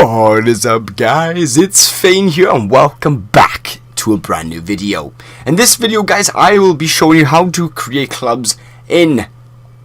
What is up, guys? It's Fain here and welcome back to a brand new video. In this video, guys, I will be showing you how to create clubs in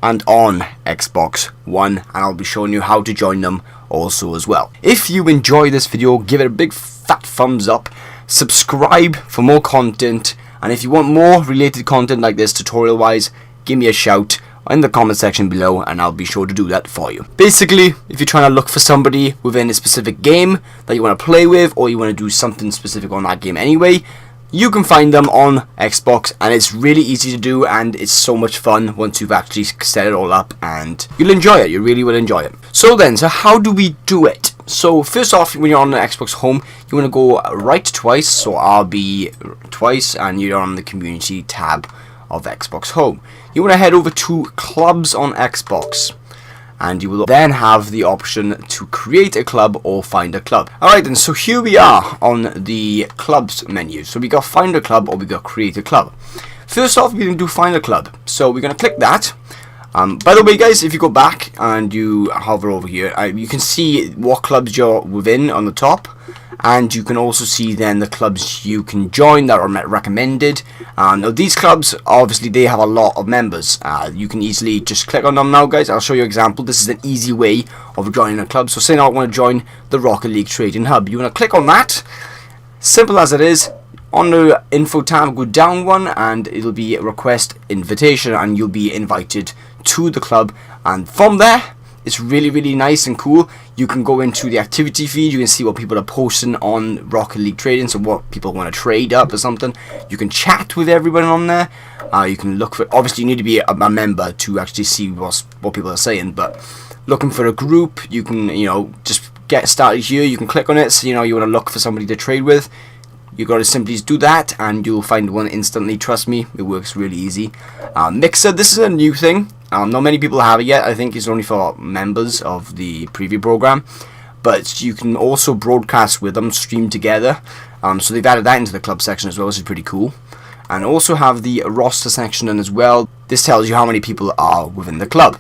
and on Xbox One, and I'll be showing you how to join them also as well. If you enjoy this video, give it a big fat thumbs up, subscribe for more content, and if you want more related content like this tutorial wise, give me a shout in the comment section below and I'll be sure to do that for you. Basically, if you're trying to look for somebody within a specific game that you want to play with, or you want to do something specific on that game anyway, you can find them on Xbox, and it's really easy to do and it's so much fun once you've actually set it all up, and you'll enjoy it. You really will enjoy it. So how do we do it? So first off, when you're on the Xbox Home, you want to go right twice, so RB twice, and you're on the community tab of Xbox Home. You want to head over to clubs on Xbox, and you will then have the option to create a club or find a club. Alright then, so here we are on the clubs menu. So we got find a club or we got create a club. First off, we're going to do find a club. So we're going to click that. By the way, guys, if you go back and you hover over here, you can see what clubs you're within on the top, and you can also see then the clubs you can join that are recommended. Now these clubs, obviously they have a lot of members. You can easily just click on them now, guys. I'll show you an example. This is an easy way of joining a club. So say now I want to join the Rocket League Trading Hub. You want to click on that. Simple as it is. On the info tab, go down one and it'll be request invitation, and you'll be invited to the club. And from there, it's really nice and cool. You can go into the activity feed. You can see what people are posting on Rocket League Trading, so what people want to trade up or something. You can chat with everyone on there. You can look for, obviously you need to be a member to actually see what people are saying, but looking for a group, you can, just get started here. You can click on it, so you want to look for somebody to trade with. You got to simply do that and you'll find one instantly. Trust me, it works really easy. Mixer, this is a new thing. Not many people have it yet. I think it's only for members of the preview program, but you can also broadcast with them, stream together. So they've added that into the club section as well, which is pretty cool. And also have the roster section in as well. This tells you how many people are within the club.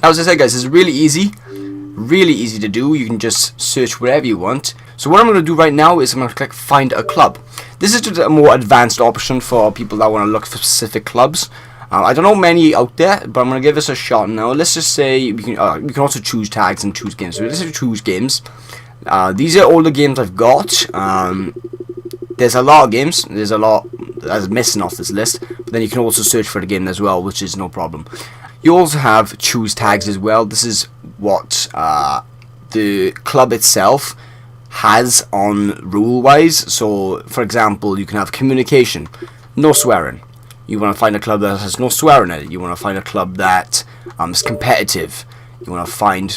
Now, as I said, guys, it's really easy to do. You can just search wherever you want. So what I'm going to do right now is I'm going to click find a club. This is just a more advanced option for people that want to look for specific clubs. I don't know many out there, but I'm going to give this a shot now. Let's just say you can also choose tags and choose games. So let's just choose games. These are all the games I've got. There's a lot of games. There's a lot that's missing off this list. But then you can also search for the game as well, which is no problem. You also have choose tags as well. This is what the club itself has on rule-wise. So, for example, you can have communication, no swearing. You want to find a club that has no swearing in it. You want to find a club that is competitive. You want to find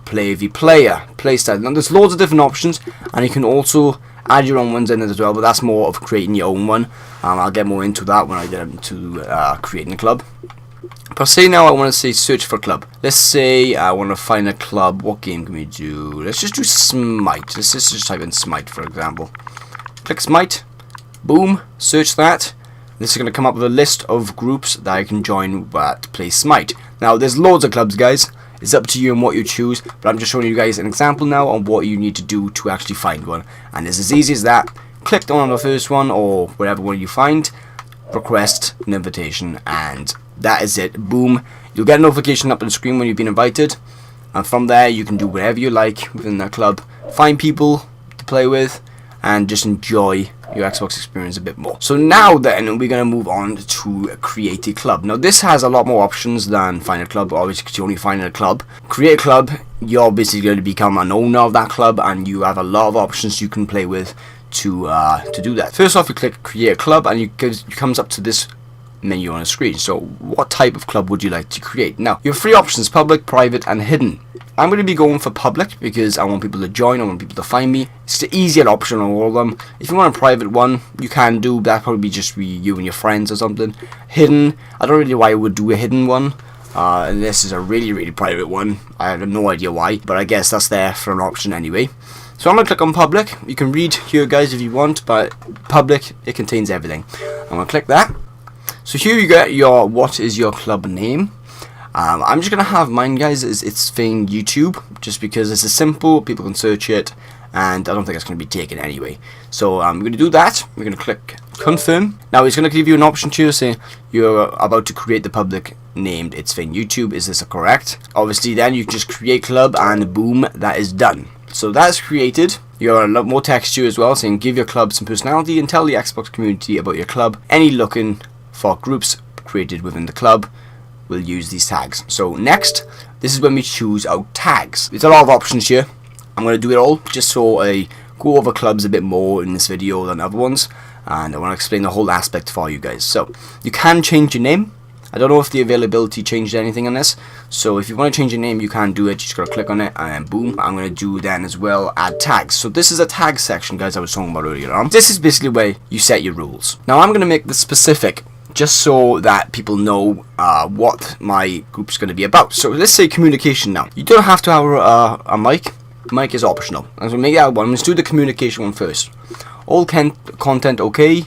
player v player, playstyle. Now there's loads of different options, and you can also add your own ones in it as well, but that's more of creating your own one. I'll get more into that when I get into creating a club. But say now I want to say search for club. Let's say I want to find a club. What game can we do? Let's just do Smite. Let's just type in Smite, for example. Click Smite. Boom. Search that. This is going to come up with a list of groups that I can join that play Smite. Now there's loads of clubs, guys. It's up to you and what you choose, but I'm just showing you guys an example now on what you need to do to actually find one. And it's as easy as that. Click on the first one or whatever one you find. Request an invitation, and that is it. Boom. You'll get a notification up on the screen when you've been invited, and from there you can do whatever you like within that club, find people to play with, and just enjoy your Xbox experience a bit more. So now then we're going to move on to create a club. Now this has a lot more options than find a club, obviously, because you're only finding a club. Create a club, you're basically going to become an owner of that club, and you have a lot of options you can play with to do that. First off, you click create a club, and it comes up to this menu on the screen. So what type of club would you like to create? Now you have three options: public, private, and hidden. I'm going to be going for public because I want people to join, I want people to find me. It's the easier option on all of them. If you want a private one, you can do that. Probably just be you and your friends or something. Hidden, I don't really know why I would do a hidden one. And this is a really private one. I have no idea why, but I guess that's there for an option anyway. So I'm going to click on public. You can read here, guys, if you want, but public, it contains everything. I'm going to click that. So here you get your what is your club name. I'm just gonna have mine, guys, is itsFain YouTube, just because this is simple, people can search it, and I don't think it's gonna be taken anyway. So I'm gonna do that. We're gonna click confirm. Now it's gonna give you an option to say you're about to create the public named itsFain YouTube. Is this correct? Obviously, then you can just create club, and boom, that is done. So that's created. You have a lot more text here as well, saying give your club some personality and tell the Xbox community about your club. Any looking for groups created within the club will use these tags. So next, this is when we choose our tags. There's a lot of options here. I'm going to do it all just so I go over clubs a bit more in this video than other ones, and I want to explain the whole aspect for you guys. So you can change your name. I don't know if the availability changed anything on this, so if you want to change your name, you can do it. You just gotta click on it, and boom. I'm gonna do then as well add tags. So this is a tag section, guys, I was talking about earlier on. This is basically where you set your rules. Now I'm gonna make this specific, just so that people know what my group's gonna be about. So let's say communication now. You don't have to have a mic. Mic is optional. I'm gonna make that one. Let's do the communication one first. All content okay.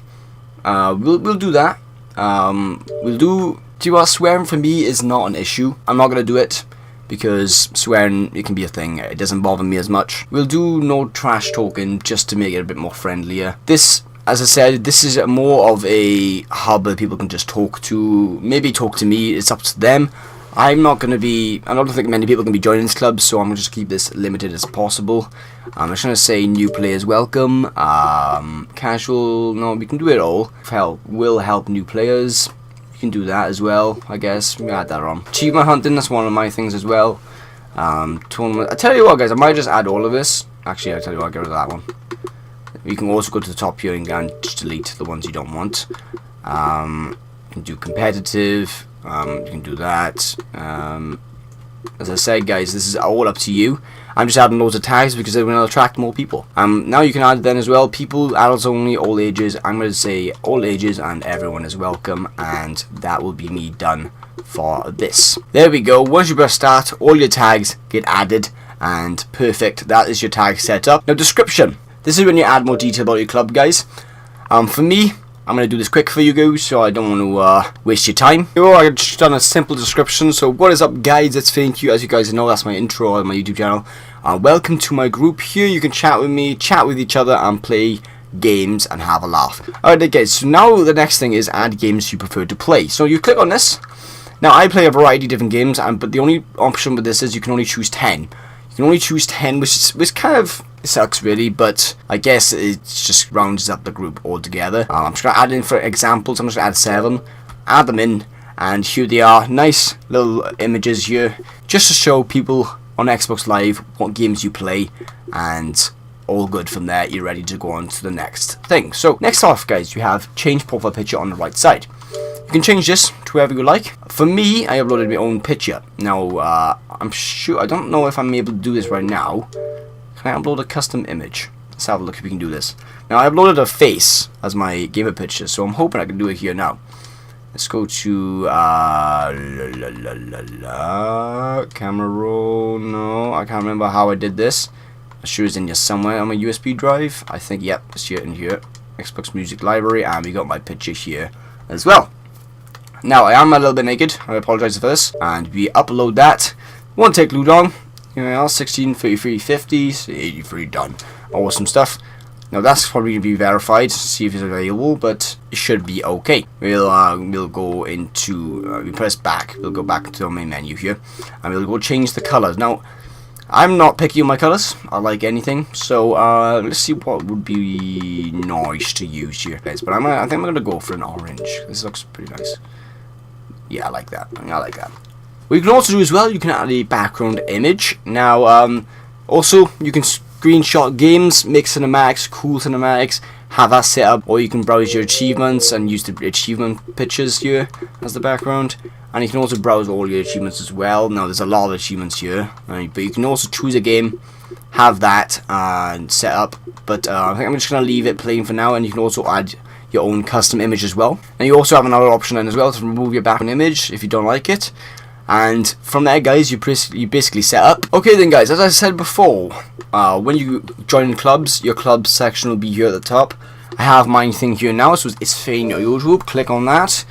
We'll do that. We'll do. See what, swearing for me is not an issue. I'm not gonna do it because swearing, it can be a thing. It doesn't bother me as much. We'll do no trash talking just to make it a bit more friendlier. This, as I said, this is more of a hub that people can just talk to. Maybe talk to me. It's up to them. I don't think many people can be joining this club, so I'm gonna just keep this limited as possible. I'm just gonna say new players welcome. Casual, no, we can do it all. Will help new players. You can do that as well, I guess. We add that on. Achievement hunting, that's one of my things as well. Tournament. I tell you what, guys, I might just add all of this. Actually, I tell you what, I'll get rid of that one. You can also go to the top here and just delete the ones you don't want. You can do competitive. You can do that. As I said, guys, this is all up to you. I'm just adding loads of tags because it will attract more people. Now you can add then as well, people, adults only, all ages. I'm going to say all ages and everyone is welcome, and that will be me done for this. There we go. Once you press start, all your tags get added, and perfect. That is your tag set up. Now description. This is when you add more detail about your club, guys. For me, I'm going to do this quick for you guys, so I don't want to waste your time. I've just done a simple description. So what is up, guys? itsFain. As you guys know, that's my intro on my YouTube channel. Welcome to my group. Here you can chat with me, chat with each other, and play games and have a laugh. Alright, guys, so now the next thing is add games you prefer to play. So you click on this. Now I play a variety of different games, but the only option with this is you can only choose 10. You can only choose 10, which kind of sucks really, but I guess it just rounds up the group altogether. I'm just going to add in for examples. I'm just going to add 7, add them in, and here they are. Nice little images here, just to show people on Xbox Live what games you play, and all good from there. You're ready to go on to the next thing. So next off, guys, you have change profile picture on the right side. You can change this to wherever you like. For me, I uploaded my own picture. Now I don't know if I'm able to do this right now. Can I upload a custom image? Let's have a look if we can do this. Now I uploaded a face as my gamer picture, so I'm hoping I can do it here now. Let's go to camera roll. No, I can't remember how I did this. I'm sure it's in here somewhere on my USB drive. I think, yep, it's here in here. Xbox Music Library, and we got my picture here as well. Now I am a little bit naked. I apologize for this, and we upload that. Won't take too long. 16, 33, 50, 83 done. Awesome stuff. Now that's probably going to be verified to see if it's available, but it should be okay. We'll go into, we press back, we'll go back to the main menu here, and we'll go change the colors. Now, I'm not picky on my colors, I like anything, so let's see what would be nice to use here, guys. But I think I'm going to go for an orange. This looks pretty nice. Yeah, I like that. I like that. What you can also do as well, you can add a background image. Now, also, you can screenshot games, make cinematics, cool cinematics, have that set up, or you can browse your achievements and use the achievement pictures here as the background. And you can also browse all your achievements as well. Now there's a lot of achievements here, but you can also choose a game, have that set up. But I think I'm just going to leave it plain for now, and you can also add your own custom image as well. And you also have another option then as well to remove your background image if you don't like it. And from there, guys, you basically set up. Okay then, guys, as I said before, when you join clubs, your club section will be here at the top. I have my thing here now, so it's itsFain YouTube. Click on that.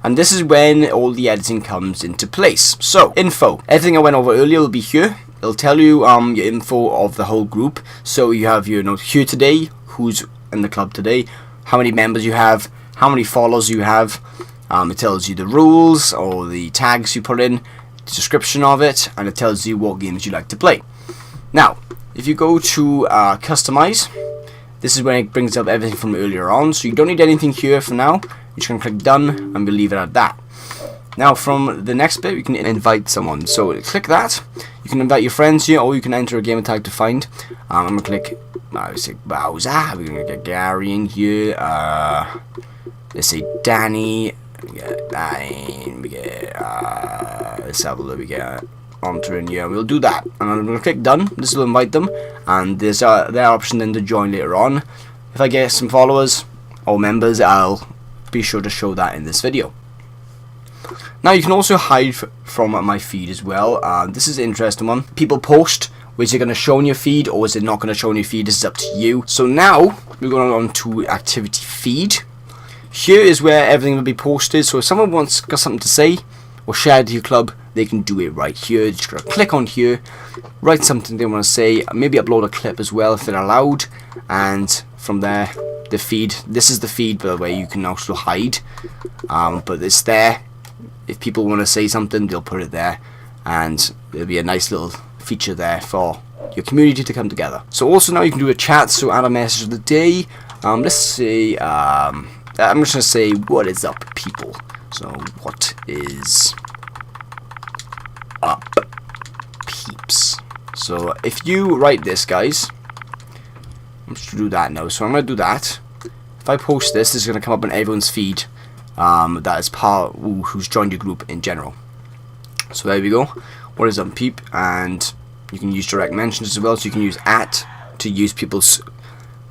and this is when all the editing comes into place. So, info. Everything I went over earlier will be here. It'll tell you your info of the whole group. So you have your note here today, who's in the club today, how many members you have, how many followers you have. It tells you the rules or the tags you put in, the description of it, and it tells you what games you like to play. Now, if you go to customize, this is when it brings up everything from earlier on. So you don't need anything here for now. You're just going to click done, and we'll leave it at that. Now from the next bit, you can invite someone. So click that. You can invite your friends here, or you can enter a gamer tag to find. I'm going to click, say Bowser. We're going to get Gary in here. Let's say Danny. We get Nine. We get, let's have a look. We get Onto in here. We'll do that. And I'm going to click done. This will invite them. And there's their option then to join later on. If I get some followers or members, I'll be sure to show that in this video. Now you can also hide from my feed as well. This is an interesting one. People post, is it going to show in your feed or is it not going to show in your feed? This is up to you. So now we're going on to activity feed. Here is where everything will be posted. So if someone got something to say or share to your club, they can do it right here. Just going to click on here, write something they want to say, maybe upload a clip as well if they're allowed, and from there the feed. This is the feed, by the way. You can also hide, but it's there. If people want to say something, they'll put it there, and there'll be a nice little feature there for your community to come together. So also now you can do a chat, so add a message of the day. Let's say, I'm just going to say, what is up, people? So, what is up, peeps? So, if you write this, guys, I'm just going to do that now. So, I'm going to do that. If I post this, this is going to come up on everyone's feed. That is part who's joined your group in general. So there we go. What is up, peep? And you can use direct mentions as well. So you can use @ to use people's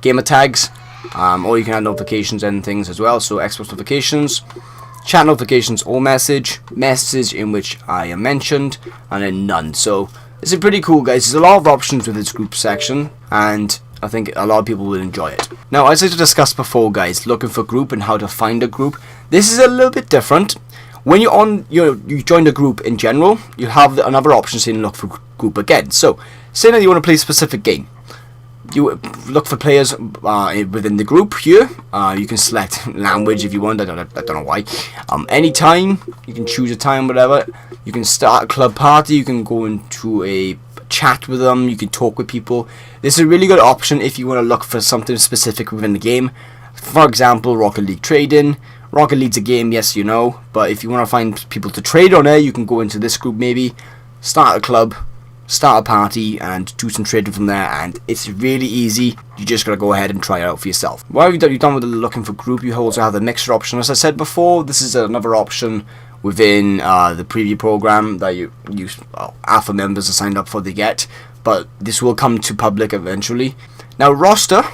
gamer tags, or you can add notifications and things as well. So Xbox notifications, chat notifications, or message in which I am mentioned, and then none. So this is pretty cool, guys. There's a lot of options with this group section, and I think a lot of people will enjoy it. Now, as I discussed before, guys, looking for group and how to find a group, this is a little bit different. When you're on, you join a group in general, you have another option saying look for group again. So, say that you want to play a specific game, you look for players within the group here. You can select language if you want. I don't know why. Anytime you can choose a time, whatever. You can start a club party. You can go into a chat with them, you can talk with people. This is a really good option if you want to look for something specific within the game. For example, Rocket League trading. Rocket League's a game, yes, you know, but if you want to find people to trade on it, you can go into this group maybe, start a club, start a party, and do some trading from there, and it's really easy. You just gotta go ahead and try it out for yourself. While you're done with the looking for group, you also have the mixer option. As I said before, this is another option within the preview program that alpha members are signed up for, they get, but this will come to public eventually. Now, roster,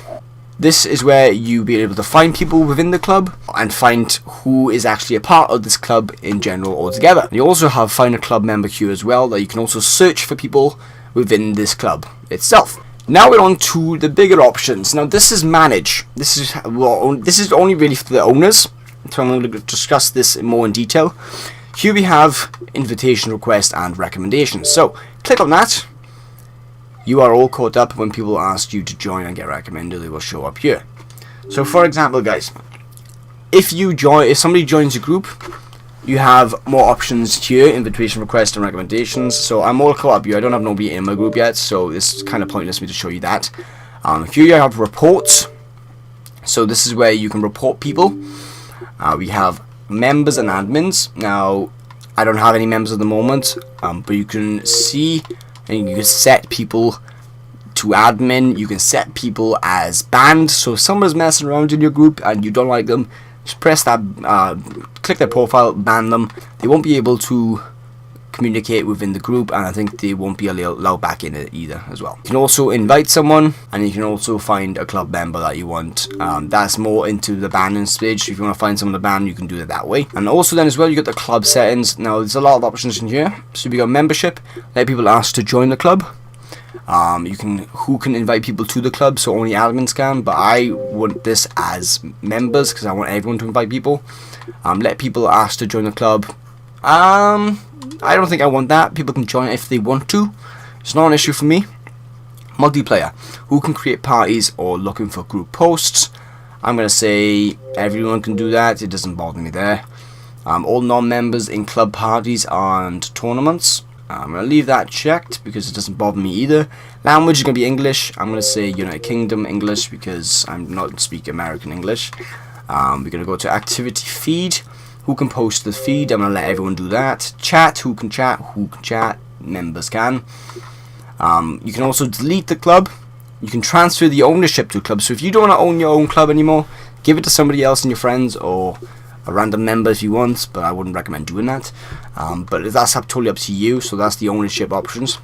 this is where you'll be able to find people within the club and find who is actually a part of this club in general altogether. You also have find a club member queue as well, that you can also search for people within this club itself. Now we're on to the bigger options. Now this is manage. This is only really for the owners. So I'm going to discuss this more in detail. Here we have invitation request and recommendations. So click on that. You are all caught up when people ask you to join and get recommended. They will show up here. So for example, guys, if somebody joins your group, you have more options here: invitation request and recommendations. So I'm all caught up here. I don't have nobody in my group yet, so it's kind of pointless for me to show you that. Here you have reports. So this is where you can report people. We have members and admins. Now, I don't have any members at the moment, but you can see and you can set people to admin. You can set people as banned. So if someone's messing around in your group and you don't like them, just press that, click their profile, ban them. They won't be able to communicate within the group, and I think they won't be allowed back in it either as well. You can also invite someone, and you can also find a club member that you want. That's more into the banning stage. If you want to find someone to ban, you can do it that way. And also then as well, you got the club settings. Now there's a lot of options in here. So we got membership, let people ask to join the club. who can invite people to the club, so only admins can, but I want this as members because I want everyone to invite people. Let people ask to join the club. I don't think I want that. People can join if they want to. It's not an issue for me. Multiplayer, who can create parties or looking for group posts. I'm going to say everyone can do that. It doesn't bother me there. All non-members in club parties and tournaments. I'm going to leave that checked because it doesn't bother me either. Language is going to be English. I'm going to say United Kingdom English because I'm not speaking American English. We're going to go to activity feed. Who can post the feed? I'm going to let everyone do that. Chat, who can chat? Who can chat? Members can. You can also delete the club. You can transfer the ownership to a club. So if you don't want to own your own club anymore, give it to somebody else in your friends or a random member if you want, but I wouldn't recommend doing that. But that's totally up to you. So that's the ownership options.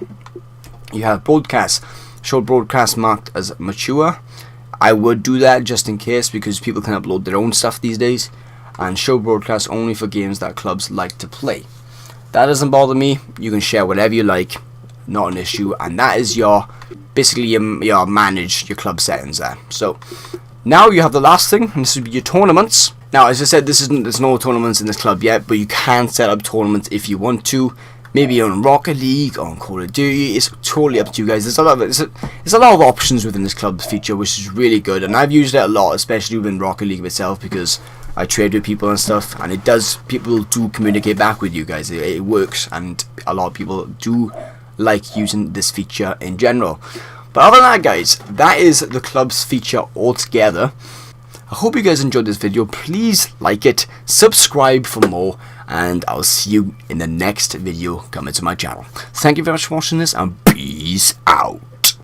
You have broadcast. Show broadcast marked as mature. I would do that just in case because people can upload their own stuff these days. And show broadcast only for games that clubs like to play. That doesn't bother me. You can share whatever you like. Not an issue. And that is your basically your manage your club settings there. So now you have the last thing, and this would be your tournaments. Now, as I said, there's no tournaments in this club yet, but you can set up tournaments if you want to. Maybe on Rocket League, on Call of Duty. It's totally up to you guys. There's a lot of options within this club feature, which is really good, and I've used it a lot, especially within Rocket League itself, because I trade with people and stuff, and people do communicate back with you guys. It works, and a lot of people do like using this feature in general. But other than that, guys, that is the club's feature altogether. I hope you guys enjoyed this video. Please like it, subscribe for more, and I'll see you in the next video coming to my channel. Thank you very much for watching this, and peace out.